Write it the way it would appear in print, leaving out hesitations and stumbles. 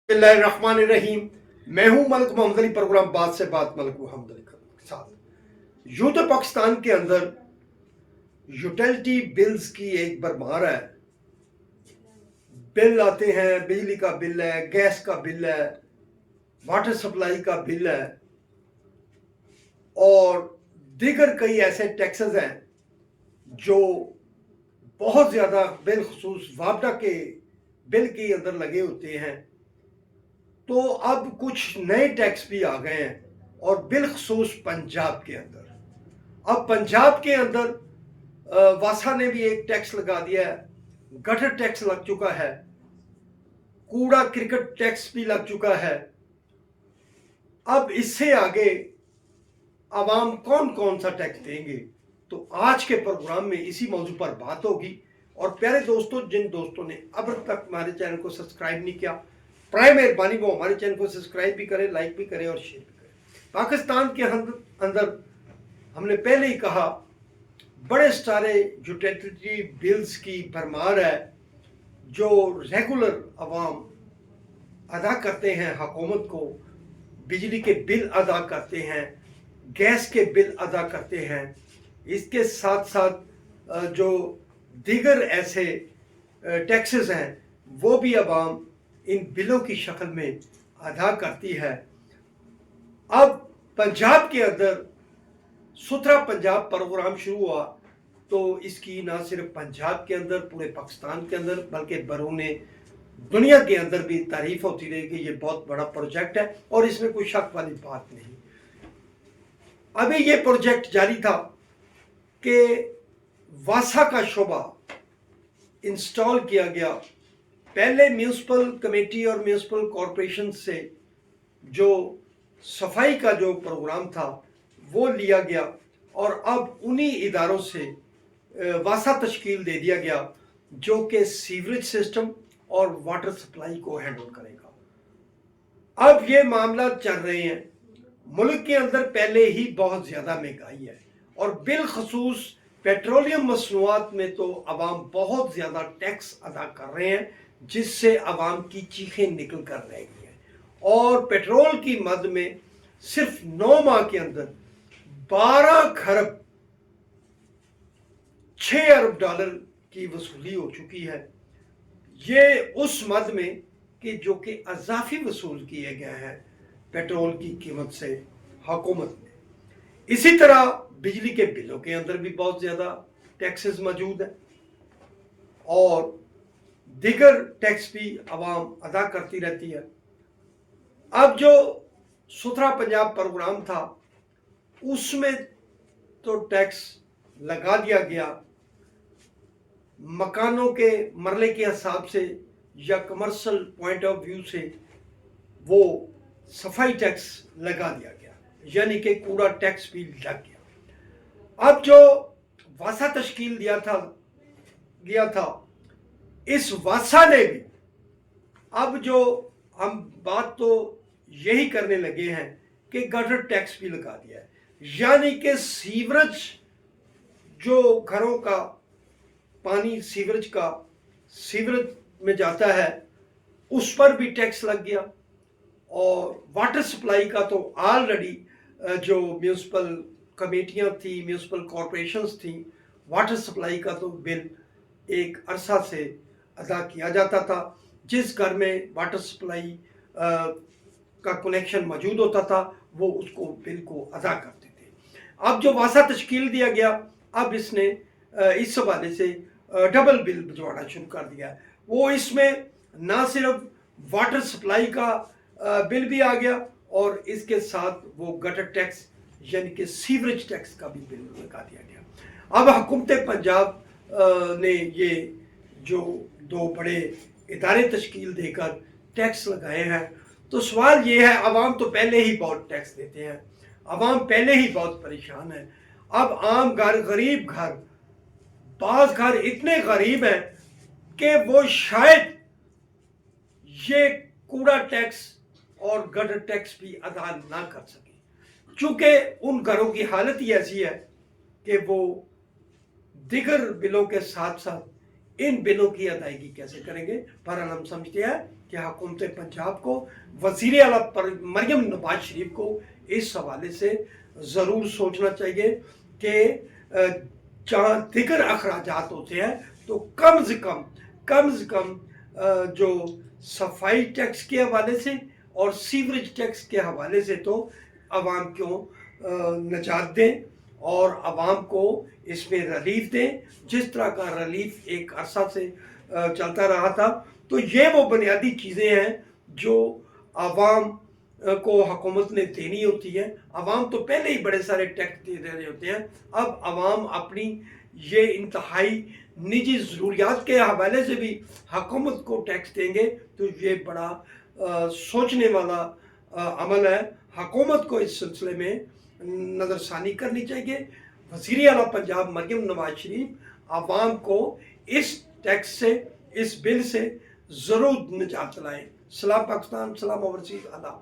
बिस्मिल्लाहिर्रहमानिर्रहीम। मैं हूं मलिक मोहम्मद अली, प्रोग्राम बात से बात मलिक मोहम्मद अली के साथ। यूं तो पाकिस्तान के अंदर यूटिलिटी बिल्स की एक भरमार है। बिल आते हैं, बिजली का बिल है, गैस का बिल है, वाटर सप्लाई का बिल है और दीगर कई ऐसे टैक्सेस हैं जो बहुत ज़्यादा बिलखसूस वापडा के बिल के अंदर लगे होते हैं। तो अब कुछ नए टैक्स भी आ गए हैं और बिलखसूस पंजाब के अंदर। अब पंजाब के अंदर वासा ने भी एक टैक्स लगा दिया है, गटर टैक्स लग चुका है, कूड़ा क्रिकेट टैक्स भी लग चुका है। अब इससे आगे आवाम कौन कौन सा टैक्स देंगे, तो आज के प्रोग्राम में इसी मौजू पर बात होगी। और प्यारे दोस्तों, जिन दोस्तों ने अब तक हमारे चैनल को सब्सक्राइब नहीं किया, प्राय मेहरबानी वो हमारे चैनल को सब्सक्राइब भी करें, लाइक भी करें और शेयर भी करें। पाकिस्तान के अंदर हमने पहले ही कहा, बड़े सारे यूटिलिटी बिल्स की भरमार है जो रेगुलर आवाम अदा करते हैं हुकूमत को। बिजली के बिल अदा करते हैं, गैस के बिल अदा करते हैं, इसके साथ साथ जो दीगर ऐसे टैक्सेस हैं वो भी आवाम इन बिलों की शक्ल में अदा करती है। अब पंजाब के अंदर सुथरा पंजाब प्रोग्राम शुरू हुआ तो इसकी ना सिर्फ पंजाब के अंदर, पूरे पाकिस्तान के अंदर, बल्कि बरूने दुनिया के अंदर भी तारीफ होती रही कि ये बहुत बड़ा प्रोजेक्ट है और इसमें कोई शक वाली बात नहीं। अभी ये प्रोजेक्ट जारी था कि वासा का शोबा इंस्टॉल किया गया। पहले म्यूनिसिपल कमेटी और म्यूनिसिपल कॉरपोरेशन से जो सफाई का जो प्रोग्राम था वो लिया गया और अब उन्हीं इदारों से वासा तश्कील दे दिया गया जो कि सीवरेज सिस्टम और वाटर सप्लाई को हैंडल करेगा। अब ये मामला चल रहे हैं, मुल्क के अंदर पहले ही बहुत ज़्यादा महंगाई है और बिलखसूस पेट्रोलियम मसनूआत में तो आवाम बहुत ज़्यादा टैक्स अदा कर रहे हैं, जिससे आवाम की चीखें निकल कर रह गई हैं। और पेट्रोल की मद में सिर्फ 9 माह के अंदर 12 खरब 6 अरब डॉलर की वसूली हो चुकी है। ये उस मद में कि जो कि अजाफी वसूल किए गए हैं पेट्रोल की कीमत से हुकूमत ने। इसी तरह बिजली के बिलों के अंदर भी बहुत ज़्यादा टैक्सेस मौजूद हैं और दीगर टैक्स भी आवाम अदा करती रहती है। अब जो सुथरा पंजाब प्रोग्राम था उसमें तो टैक्स लगा दिया गया, मकानों के मरले के हिसाब से या कमर्शियल पॉइंट ऑफ व्यू से वो सफाई टैक्स लगा दिया गया, यानी कि कूड़ा टैक्स भी लग गया। अब जो वासा तश्कील गया था, इस वासा ने भी अब जो हम बात तो यही करने लगे हैं कि गटर टैक्स भी लगा दिया है, यानी कि सीवरेज जो घरों का पानी सीवरेज में जाता है उस पर भी टैक्स लग गया। और वाटर सप्लाई का तो ऑलरेडी जो म्यूनिसिपल कमेटियां थी, म्यूनिसिपल कॉरपोरेशंस थी, वाटर सप्लाई का तो बिल एक अरसा से अदा किया जाता था। जिस घर में वाटर सप्लाई का कनेक्शन मौजूद होता था वो उसको बिल को अदा करते थे। अब जो वासा तश्कील दिया गया, अब इसने इस हवाले से डबल बिल भिजवाना शुरू कर दिया। वो इसमें ना सिर्फ वाटर सप्लाई का बिल भी आ गया और इसके साथ वो गटर टैक्स यानी कि सीवरेज टैक्स का भी बिल लगा दिया गया। अब हुकूमत पंजाब ने ये जो 2 बड़े इदारे तश्कील देकर टैक्स लगाए हैं, तो सवाल ये है, आवाम तो पहले ही बहुत टैक्स देते हैं, आवाम पहले ही बहुत परेशान है। अब आम घर, गरीब घर, बाज़ घर इतने गरीब हैं कि वो शायद ये कूड़ा टैक्स और गटर टैक्स भी अदा ना कर सके, चूँकि उन घरों की हालत ही ऐसी है कि वो दिगर बिलों के साथ साथ इन बिलों की अदायगी कैसे करेंगे। बहरहाल हम समझते हैं कि हुकूमत पंजाब को, वज़ीर आला मरियम नवाज शरीफ को इस हवाले से ज़रूर सोचना चाहिए कि जहाँ दिगर अखराजात होते हैं तो कम से कम जो सफाई टैक्स के हवाले से और सीवरेज टैक्स के हवाले से तो आवाम को निजात दें और आवाम को इसमें रिलीफ दें, जिस तरह का रिलीफ एक अरसा से चलता रहा था। तो ये वो बुनियादी चीज़ें हैं जो आवाम को हुकूमत ने देनी होती है। आवाम तो पहले ही बड़े सारे टैक्स दे रहे होते हैं, अब आवाम अपनी ये इंतहाई निजी ज़रूरियात के हवाले से भी हुकूमत को टैक्स देंगे, तो ये बड़ा सोचने वाला अमल है। हुकूमत को इस सिलसिले में नज़रसानी करनी चाहिए। वज़ीर आला पंजाब मरियम नवाज शरीफ आवाम को इस टैक्स से, इस बिल से ज़रूर निजात दिलाएं। सलाम पाकिस्तान, सलाम ओवरसीज़, अल्लाह।